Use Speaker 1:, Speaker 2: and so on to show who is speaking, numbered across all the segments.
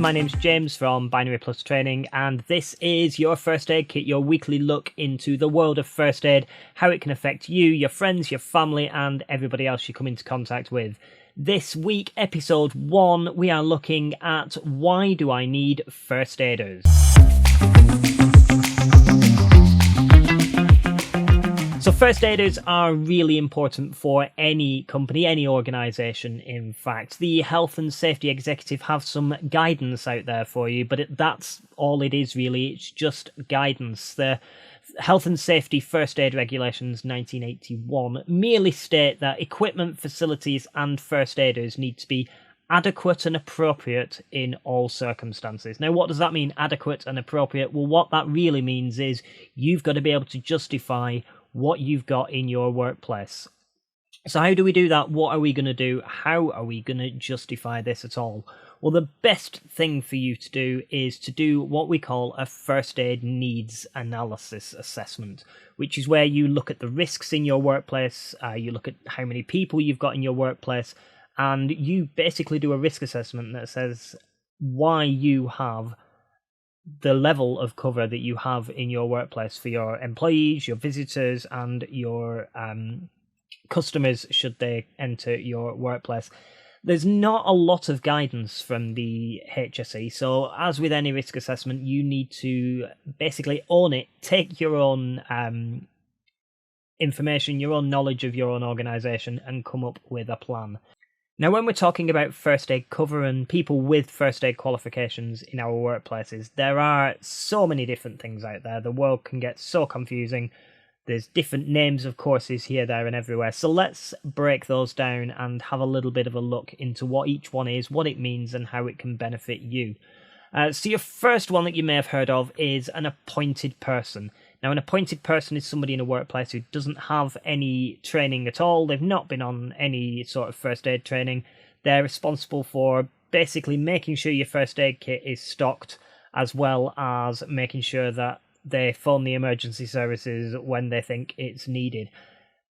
Speaker 1: my name's James from Binary Plus Training, and this is your First Aid Kit, your weekly look into the world of first aid, how it can affect you, your friends, your family, and everybody else you come into contact with. This week, episode 1, we are looking at why do I need first aiders? So first aiders are really important for any company, any organisation in fact. The health and safety executive have some guidance out there for you, but that's all it is really, it's just guidance. The Health and Safety First Aid Regulations 1981 merely state that equipment, facilities and first aiders need to be adequate and appropriate in all circumstances. Now, what does that mean, adequate and appropriate? Well, what that really means is you've got to be able to justify what you've got in your workplace. So how do we do that? What are we going to do? How are we going to justify this at all? Well, the best thing for you to do is to do what we call a first aid needs analysis assessment, which is where you look at the risks in your workplace, you look at how many people you've got in your workplace, and you basically do a risk assessment that says why you have the level of cover that you have in your workplace for your employees, your visitors, and your customers should they enter your workplace. There's not a lot of guidance from the HSE, so as with any risk assessment, you need to basically own it, take your own information, your own knowledge of your own organisation, and come up with a plan. Now, when we're talking about first aid cover and people with first aid qualifications in our workplaces, there are so many different things out there. The world can get so confusing. There's different names of courses here, there and everywhere. So let's break those down and have a little bit of a look into what each one is, what it means and how it can benefit you. So your first one that you may have heard of is an appointed person. Now, an appointed person is somebody in a workplace who doesn't have any training at all. They've not been on any sort of first aid training. They're responsible for basically making sure your first aid kit is stocked, as well as making sure that they phone the emergency services when they think it's needed.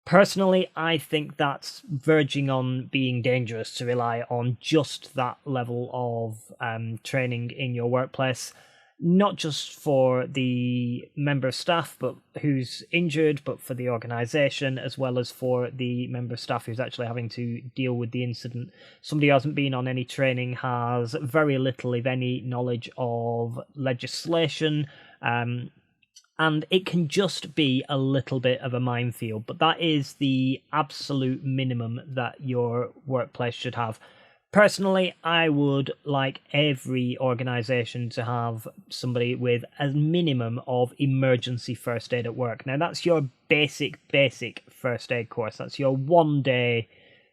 Speaker 1: Personally, I think that's verging on being dangerous to rely on just that level of training in your workplace. Not just for the member of staff but who's injured, but for the organisation, as well as for the member of staff who's actually having to deal with the incident. Somebody who hasn't been on any training has very little, if any, knowledge of legislation, and it can just be a little bit of a minefield, but that is the absolute minimum that your workplace should have. Personally, I would like every organisation to have somebody with a minimum of emergency first aid at work. Now, that's your basic first aid course. That's your one-day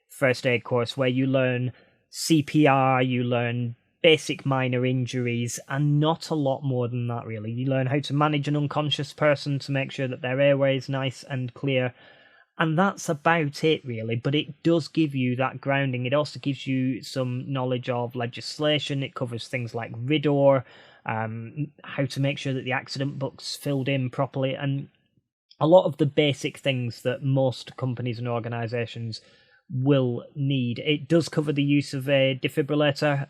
Speaker 1: first aid course where you learn CPR, you learn basic minor injuries, and not a lot more than that, really. You learn how to manage an unconscious person to make sure that their airway is nice and clear. And that's about it, really, but it does give you that grounding. It also gives you some knowledge of legislation. It covers things like RIDDOR, how to make sure that the accident book's filled in properly, and a lot of the basic things that most companies and organisations will need. It does cover the use of a defibrillator,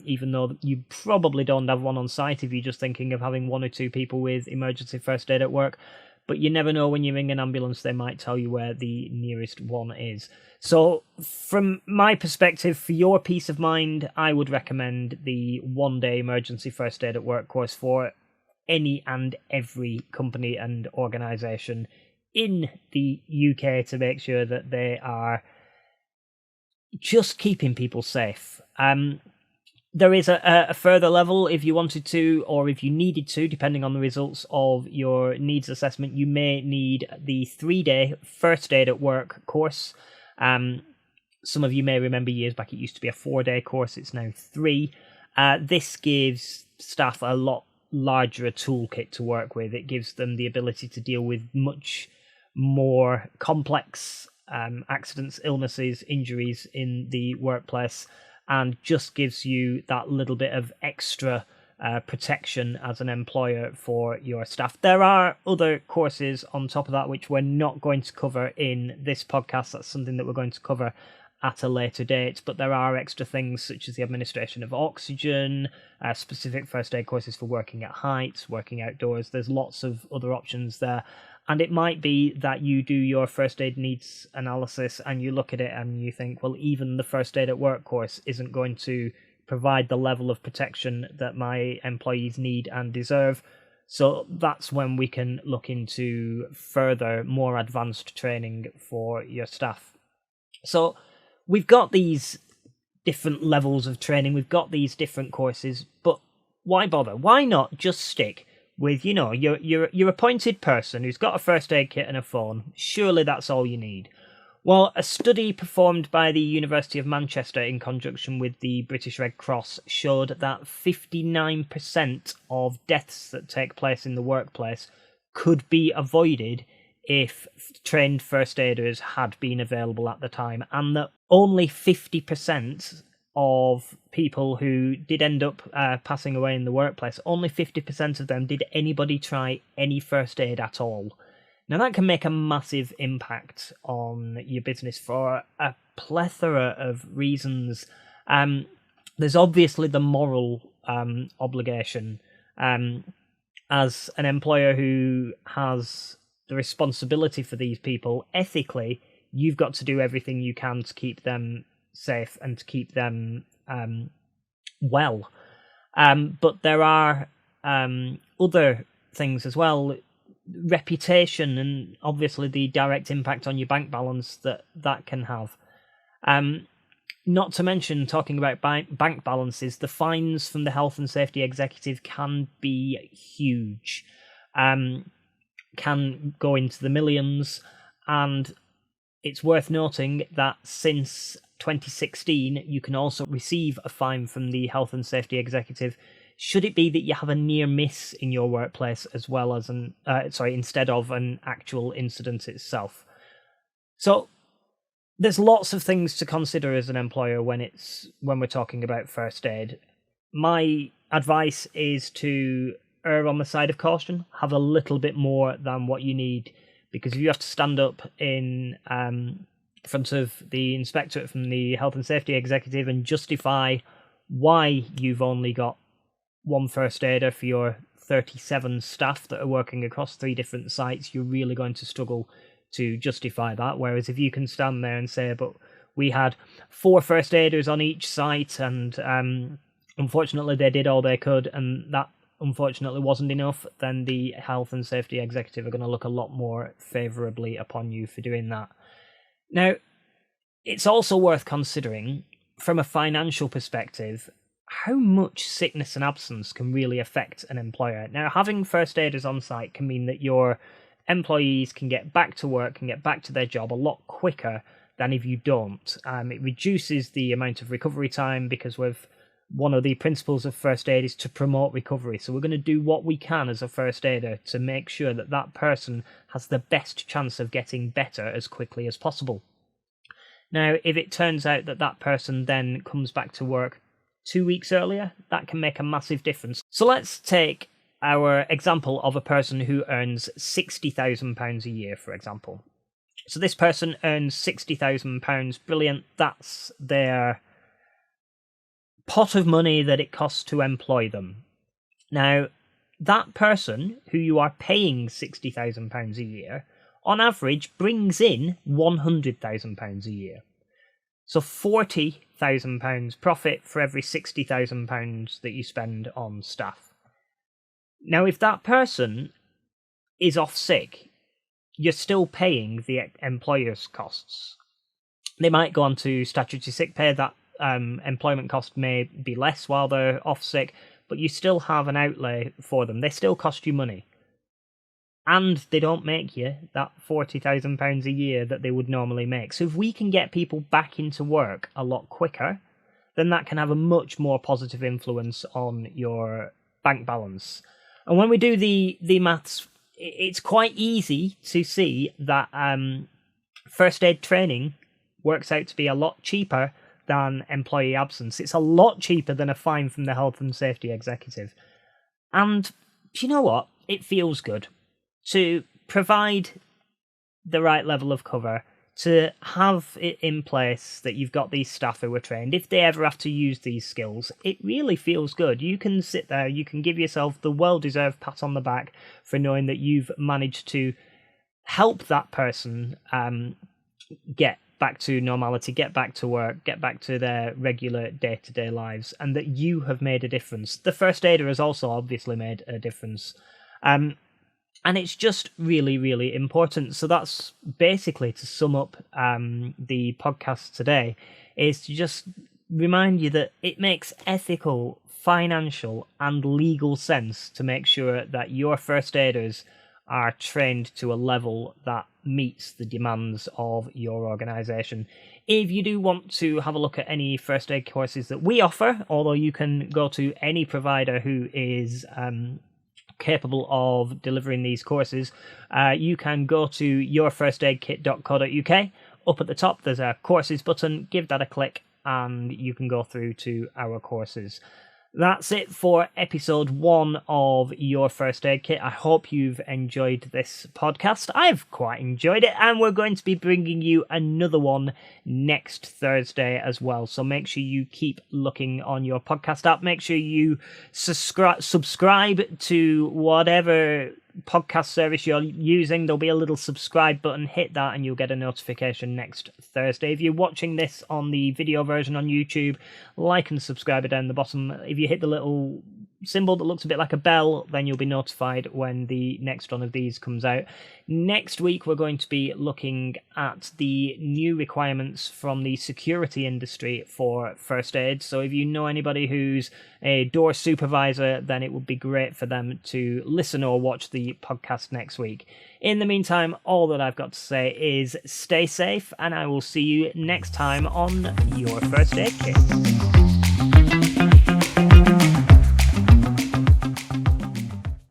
Speaker 1: even though you probably don't have one on site if you're just thinking of having 1 or 2 people with emergency first aid at work. But you never know, when you ring an ambulance, they might tell you where the nearest one is. So from my perspective, for your peace of mind, I would recommend the one-day emergency first aid at work course for any and every company and organisation in the UK to make sure that they are just keeping people safe. There is a further level if you wanted to, or if you needed to, depending on the results of your needs assessment. You may need the 3-day first aid at work course. Some of you may remember years back it used to be a 4-day course. It's now 3. This gives staff a lot larger a toolkit to work with. It gives them the ability to deal with much more complex accidents, illnesses, injuries in the workplace, and just gives you that little bit of extra protection as an employer for your staff. There are other courses on top of that which we're not going to cover in this podcast. That's something that we're going to cover at a later date, but there are extra things such as the administration of oxygen, specific first aid courses for working at heights, working outdoors. There's lots of other options there. And it might be that you do your first aid needs analysis and you look at it and you think, well, even the first aid at work course isn't going to provide the level of protection that my employees need and deserve. So that's when we can look into further, more advanced training for your staff. So we've got these different levels of training, we've got these different courses, but why bother? Why not just stick with, your appointed person who's got a first aid kit and a phone? Surely that's all you need. Well, a study performed by the University of Manchester in conjunction with the British Red Cross showed that 59% of deaths that take place in the workplace could be avoided if trained first aiders had been available at the time, and that only 50% of people who did end up passing away in the workplace, only 50% of them did anybody try any first aid at all. Now that can make a massive impact on your business for a plethora of reasons. There's obviously the moral obligation. As an employer who has the responsibility for these people, ethically, you've got to do everything you can to keep them safe and to keep them well. But there are other things as well. Reputation and obviously the direct impact on your bank balance that can have. Not to mention, talking about bank balances, the fines from the health and safety executive can be huge, can go into the millions, and it's worth noting that since 2016 you can also receive a fine from the health and safety executive should it be that you have a near miss in your workplace as well as instead of an actual incident itself. So there's lots of things to consider as an employer when we're talking about first aid. My advice is to err on the side of caution, have a little bit more than what you need, because if you have to stand up in front of the inspectorate from the health and safety executive and justify why you've only got one first aider for your 37 staff that are working across 3 different sites, you're really going to struggle to justify that. Whereas if you can stand there and say, but we had 4 first aiders on each site and unfortunately they did all they could and that unfortunately wasn't enough, then the health and safety executive are going to look a lot more favourably upon you for doing that. Now, it's also worth considering from a financial perspective how much sickness and absence can really affect an employer. Now, having first aiders on site can mean that your employees can get back to work, can get back to their job a lot quicker than if you don't. It reduces the amount of recovery time, because one of the principles of first aid is to promote recovery. So we're going to do what we can as a first aider to make sure that that person has the best chance of getting better as quickly as possible. Now, if it turns out that that person then comes back to work 2 weeks earlier, that can make a massive difference. So let's take our example of a person who earns £60,000 a year, for example. So this person earns £60,000, brilliant, that's their pot of money that it costs to employ them. Now, that person who you are paying £60,000 a year, on average, brings in £100,000 a year. So £40,000 profit for every £60,000 that you spend on staff. Now, if that person is off sick, you're still paying the employer's costs. They might go on to statutory sick pay. That employment cost may be less while they're off sick, but you still have an outlay for them. They still cost you money. And they don't make you that £40,000 a year that they would normally make. So if we can get people back into work a lot quicker, then that can have a much more positive influence on your bank balance. And when we do the maths, it's quite easy to see that first aid training works out to be a lot cheaper than employee absence. It's a lot cheaper than a fine from the health and safety executive. And do you know what? It feels good to provide the right level of cover, to have it in place that you've got these staff who are trained. If they ever have to use these skills, it really feels good. You can sit there, you can give yourself the well-deserved pat on the back for knowing that you've managed to help that person get back to normality, get back to work, get back to their regular day-to-day lives, and that you have made a difference. The first aider has also obviously made a difference. And it's just really, really important. So that's basically, to sum up the podcast today, is to just remind you that it makes ethical, financial, and legal sense to make sure that your first aiders are trained to a level that meets the demands of your organisation. If you do want to have a look at any first aid courses that we offer, although you can go to any provider who is capable of delivering these courses, you can go to yourfirstaidkit.co.uk. Up at the top there's a courses button, give that a click and you can go through to our courses. That's it for episode 1 of Your First Aid Kit. I hope you've enjoyed this podcast. I've quite enjoyed it, and we're going to be bringing you another one next Thursday as well. So make sure you keep looking on your podcast app. Make sure you subscribe to whatever podcast service you're using. There'll be a little subscribe button. Hit that and you'll get a notification next Thursday. If you're watching this on the video version on YouTube, like and subscribe down the bottom. If you hit the little symbol that looks a bit like a bell, then you'll be notified when the next one of these comes out. Next week we're going to be looking at the new requirements from the security industry for first aid. So if you know anybody who's a door supervisor, then it would be great for them to listen or watch the podcast next week. In the meantime, all that I've got to say is stay safe, and I will see you next time on Your First Aid Kit.